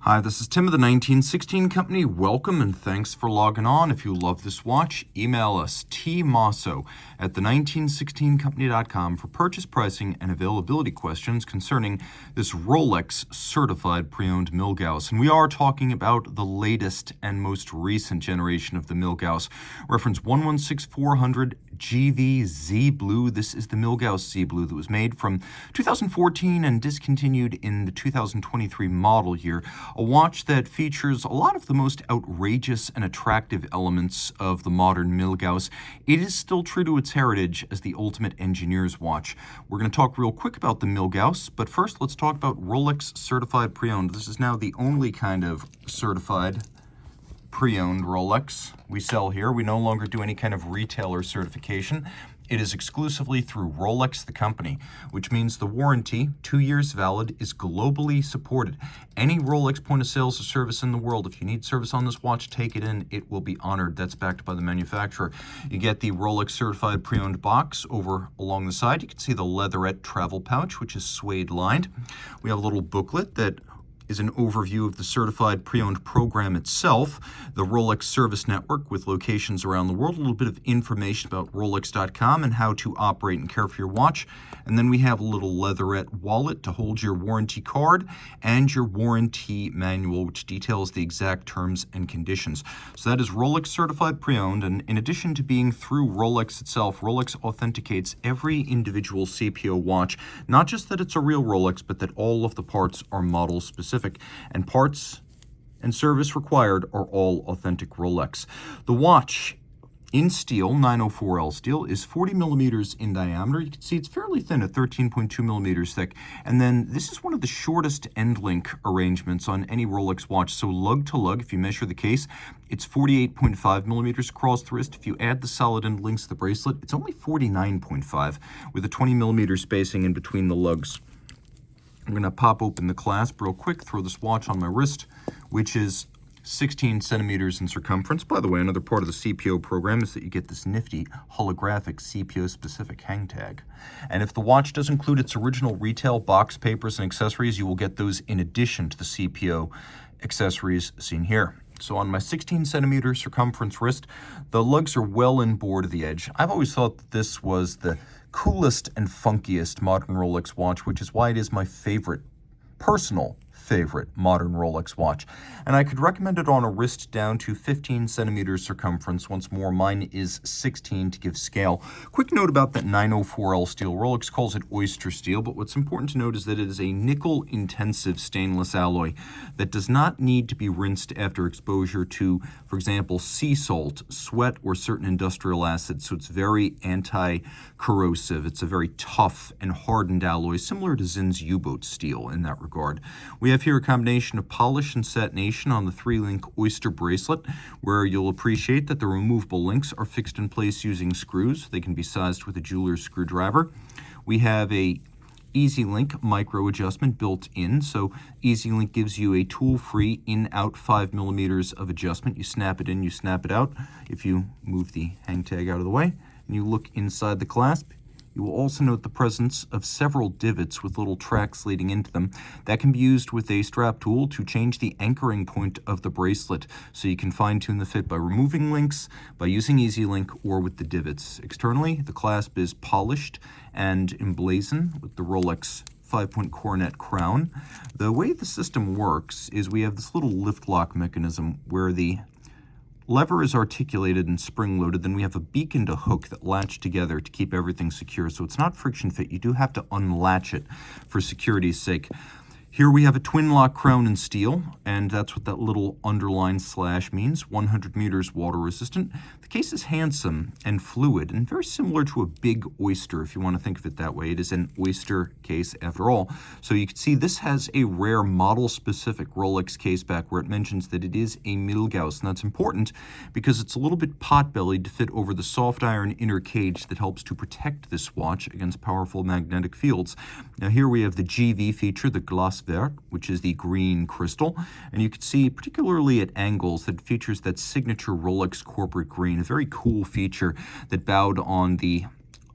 Hi, this is Tim of the 1916 Company. Welcome and thanks for logging on. If you love this watch, email us Team Mosso at the1916company.com for purchase pricing and availability questions concerning this Rolex certified pre-owned Milgauss. And we are talking about the latest and most recent generation of the Milgauss. Reference 116400GV Z-Blue. This is the Milgauss Z-Blue that was made from 2014 and discontinued in the 2023 model year. A watch that features a lot of the most outrageous and attractive elements of the modern Milgauss. It is still true to its heritage as the ultimate engineer's watch. We're going to talk real quick about the Milgauss, but first let's talk about Rolex certified pre-owned. This is now the only kind of certified pre-owned Rolex we sell here. We no longer do any kind of retailer certification. It is exclusively through Rolex, the company, which means the warranty, 2 years valid, is globally supported. Any Rolex point of sales or service in the world, if you need service on this watch, take it in. It will be honored. That's backed by the manufacturer. You get the Rolex certified pre-owned box over along the side. You can see the leatherette travel pouch, which is suede lined. We have a little booklet that is an overview of the certified pre-owned program itself, the Rolex service network with locations around the world, a little bit of information about Rolex.com and how to operate and care for your watch. And then we have a little leatherette wallet to hold your warranty card and your warranty manual, which details the exact terms and conditions. So that is Rolex certified pre-owned, and in addition to being through Rolex itself, Rolex authenticates every individual CPO watch, not just that it's a real Rolex, but that all of the parts are model specific. And parts and service required are all authentic Rolex. The watch in steel, 904L steel, is 40 millimeters in diameter. You can see it's fairly thin at 13.2 millimeters thick. And then this is one of the shortest end link arrangements on any Rolex watch. So lug to lug, if you measure the case, it's 48.5 millimeters across the wrist. If you add the solid end links to the bracelet, it's only 49.5 with a 20 millimeter spacing in between the lugs. I'm going to pop open the clasp real quick, throw this watch on my wrist, which is 16 centimeters in circumference. By the way, another part of the CPO program is that you get this nifty holographic CPO-specific hang tag. And if the watch does include its original retail box papers and accessories, you will get those in addition to the CPO accessories seen here. So on my 16 centimeter circumference wrist, the lugs are well inboard of the edge. I've always thought that this was the coolest and funkiest modern Rolex watch, which is why it is my personal favorite modern Rolex watch. And I could recommend it on a wrist down to 15 centimeters circumference. Once more, mine is 16 to give scale. Quick note about that 904L steel. Rolex calls it oyster steel, but what's important to note is that it is a nickel-intensive stainless alloy that does not need to be rinsed after exposure to, for example, sea salt, sweat, or certain industrial acids. So it's very anti-corrosive. It's a very tough and hardened alloy, similar to Zinn's U-boat steel in that regard. We have here a combination of polish and satination on the 3-link oyster bracelet, where you'll appreciate that the removable links are fixed in place using screws. They can be sized with a jeweler's screwdriver. We have a EasyLink micro adjustment built in. So EasyLink gives you a tool-free in-out 5 millimeters of adjustment. You snap it in, you snap it out. If you move the hang tag out of the way and you look inside the clasp, you will also note the presence of several divots with little tracks leading into them. That can be used with a strap tool to change the anchoring point of the bracelet, so you can fine-tune the fit by removing links, by using EasyLink, or with the divots. Externally, the clasp is polished and emblazoned with the Rolex 5-point coronet crown. The way the system works is we have this little lift lock mechanism where the lever is articulated and spring-loaded. Then we have a beak and a hook that latch together to keep everything secure. So it's not friction fit. You do have to unlatch it for security's sake. Here we have a twin lock crown in steel, and that's what that little underlined slash means, 100 meters water resistant. The case is handsome and fluid and very similar to a big oyster, if you want to think of it that way. It is an oyster case after all. So you can see this has a rare model-specific Rolex case back where it mentions that it is a Milgauss, and that's important because it's a little bit pot-bellied to fit over the soft iron inner cage that helps to protect this watch against powerful magnetic fields. Now here we have the GV feature, the glace vert, which is the green crystal, and you can see particularly at angles that features that signature Rolex corporate green, a very cool feature that bowed on the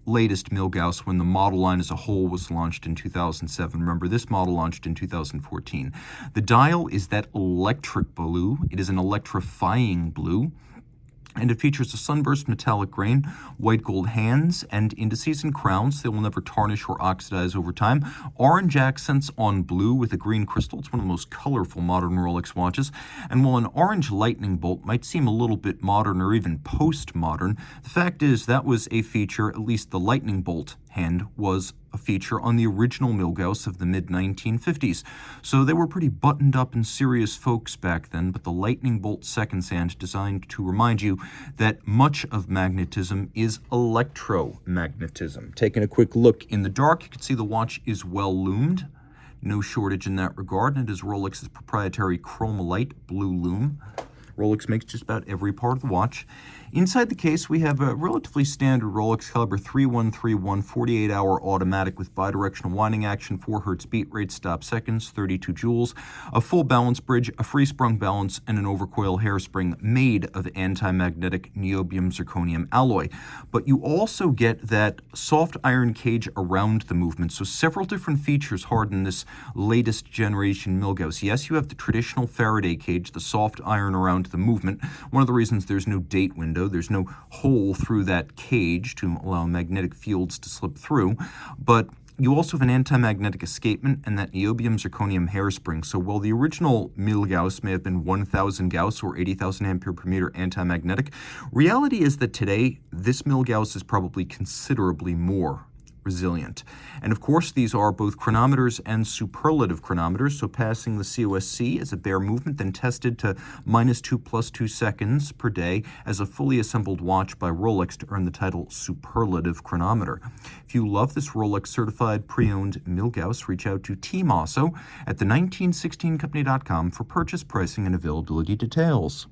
latest Milgauss when the model line as a whole was launched in 2007. Remember, this model launched in 2014. The dial is that electric blue. It is an electrifying blue. And it features a sunburst metallic grain, white gold hands, and indices and crowns. They will never tarnish or oxidize over time. Orange accents on blue with a green crystal. It's one of the most colorful modern Rolex watches. And while an orange lightning bolt might seem a little bit modern or even postmodern, the fact is that was a feature, at least the lightning bolt hand was a feature on the original Milgauss of the mid-1950s. So they were pretty buttoned up and serious folks back then, but the lightning bolt seconds hand designed to remind you that much of magnetism is electromagnetism. Taking a quick look in the dark, you can see the watch is well loomed. No shortage in that regard, and it is Rolex's proprietary Chromolite blue lume. Rolex makes just about every part of the watch. Inside the case, we have a relatively standard Rolex caliber 3131 48-hour automatic with bidirectional winding action, 4 Hz beat rate, stop seconds, 32 joules, a full balance bridge, a free-sprung balance, and an overcoil hairspring made of anti-magnetic niobium zirconium alloy. But you also get that soft iron cage around the movement, so several different features harden this latest generation Milgauss. Yes, you have the traditional Faraday cage, the soft iron around the movement. One of the reasons there's no date window, there's no hole through that cage to allow magnetic fields to slip through, but you also have an anti-magnetic escapement and that niobium zirconium hairspring. So while the original Milgauss may have been 1,000 Gauss or 80,000 ampere per meter anti-magnetic, reality is that today this Milgauss is probably considerably more resilient. And of course, these are both chronometers and superlative chronometers, so passing the COSC as a bare movement, then tested to -2 + 2 seconds per day as a fully assembled watch by Rolex to earn the title superlative chronometer. If you love this Rolex certified pre-owned Milgauss, reach out to Team Mosso at the 1916company.com for purchase pricing and availability details.